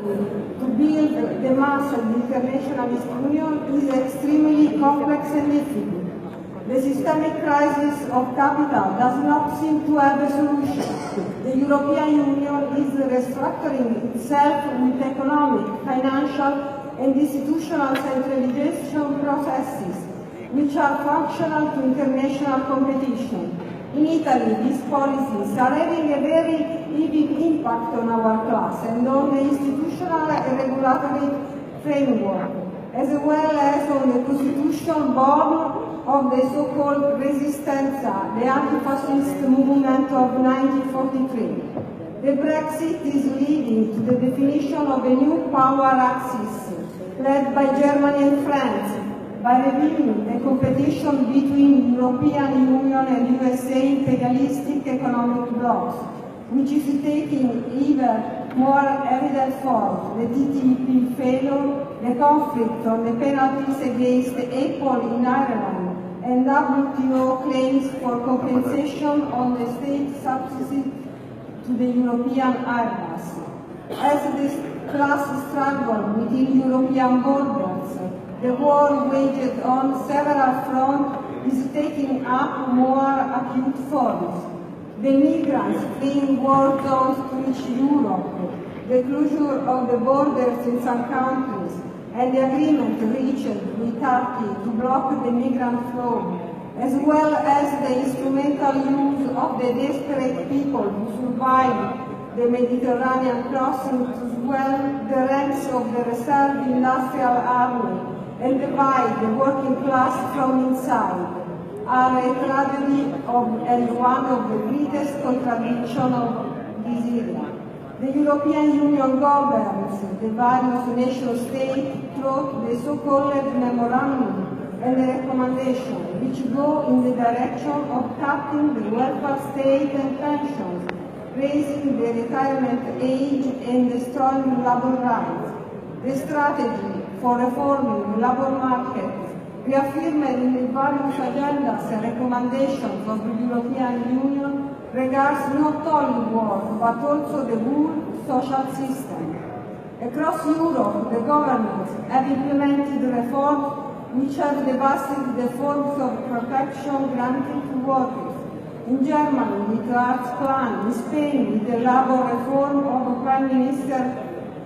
To build the mass of the internationalist union is extremely complex and difficult. The systemic crisis of capital does not seem to have a solution. The European Union is restructuring itself with economic, financial and institutional centralization processes which are functional to international competition. In Italy, these policies are having a very heavy impact on our class and on the institutional and regulatory framework, as well as on the constitution born of the so-called Resistenza, the anti-fascist movement of 1943. The Brexit is leading to the definition of a new power axis led by Germany and France, by revealing the competition between European Union and USA imperialistic economic blocs, which is taking even more evident form. The TTIP failure, the conflict on the penalties against Apple in Ireland, and WTO claims for compensation on the state subsidy to the European Airbus. As this class struggle within European borders, the war waged on several fronts is taking up more acute forms. The migrants fleeing war zones to reach Europe, the closure of the borders in some countries, and the agreement reached with Turkey to block the migrant flow, as well as the instrumental use of the desperate people who survived the Mediterranean crossing to swell the ranks of the reserve industrial army and divide the working class from inside, are a tragedy and one of the greatest contradictions of this era. The European Union governs the various nation-states through the so-called memorandum and the recommendation, which go in the direction of cutting the welfare state and pensions, raising the retirement age and destroying labor rights. The strategy for reforming the labor market, reaffirmed in the various agendas and recommendations of the European Union, regards not only work but also the whole social system. Across Europe, the governments have implemented reforms which have devastated the forms of protection granted to workers. In Germany, with the Arts Plan; in Spain, with the labor reform of Prime Minister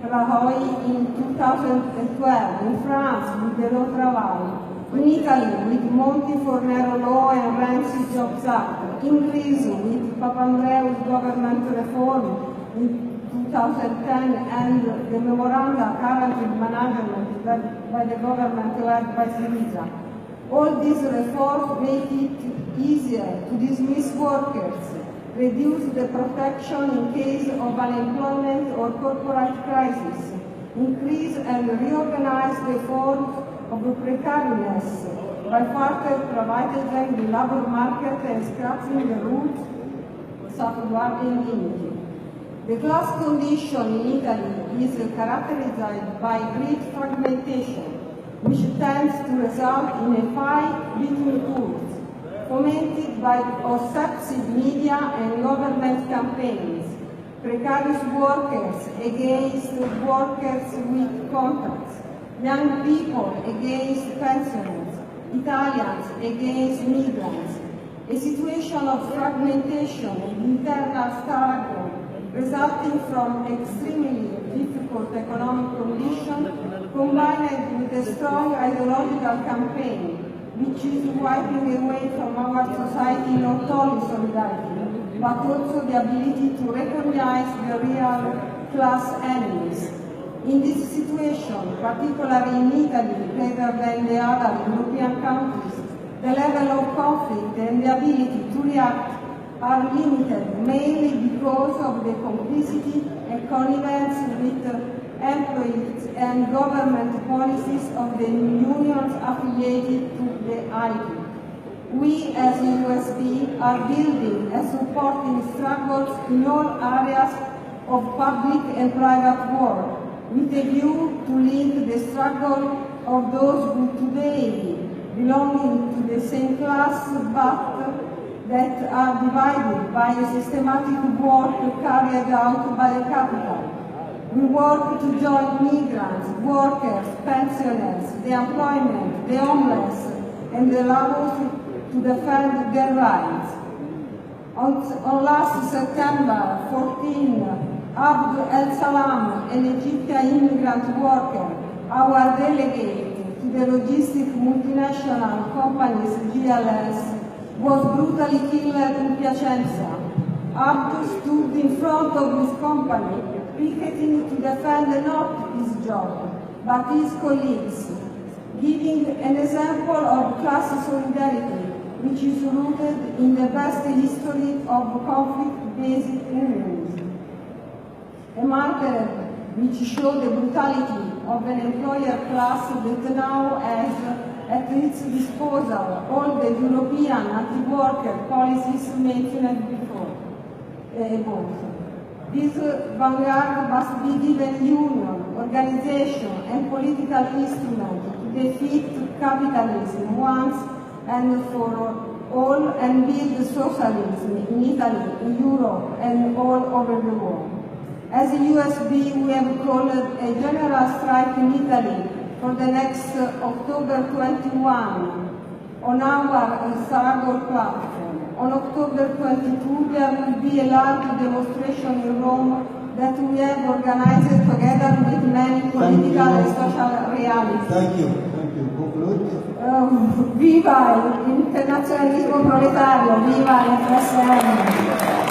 Rajoy in 2012; in France, with the Law Travail; in Italy, with Monti Fornero Law and Renzi Jobs Act; in Greece, with Papandreou's government reform in 2010 and the memoranda currently management by the government led by Cinzia. All these reforms make it easier to dismiss workers, reduce the protection in case of unemployment or corporate crisis, increase and reorganize the forms of precariness by further privatizing the labor market and scratching the roots of safeguarding dignity. The class condition in Italy is characterized by great fragmentation, which tends to result in a fight between groups, fomented by obsessive media and government campaigns, precarious workers against workers with contracts, young people against pensioners, Italians against migrants, a situation of fragmentation and internal struggle resulting from extremely difficult economic conditions combined with a strong ideological campaign which is wiping away from our society not only solidarity but also the ability to recognize the real class enemies. In this situation, particularly in Italy rather than the other European countries, the level of conflict and the ability to react are limited mainly because of the complicity and connivance with employees and government policies of the unions affiliated to the ID. We as USB are building and supporting struggles in all areas of public and private work, with a view to link the struggle of those who today belonging to the same class but that are divided by a systematic work carried out by the capital. We work to join migrants, workers, pensioners, the employment, the homeless, and the laborers to defend their rights. On last September 14, Abd El Salam, an Egyptian immigrant worker, our delegate to the logistic multinational companies GLS, was brutally killed in Piacenza. Abd stood in front of his company, picketing to defend not his job, but his colleagues, giving an example of class solidarity, which is rooted in the best history of conflict-based unions. A marker which showed the brutality of an employer class that now has at its disposal all the European anti-worker policies mentioned before. This vanguard must be given union, organization, and political instrument to defeat capitalism once and for all and build socialism in Italy, in Europe, and all over the world. As a USB, we have called a general strike in Italy for the next October 21 on our Saragossa platform. On October 22, there will be a large demonstration in Rome that we have organized together with many political and social realities. Thank you. Conclude. Viva l'internazionalismo proletario, viva l'FSM!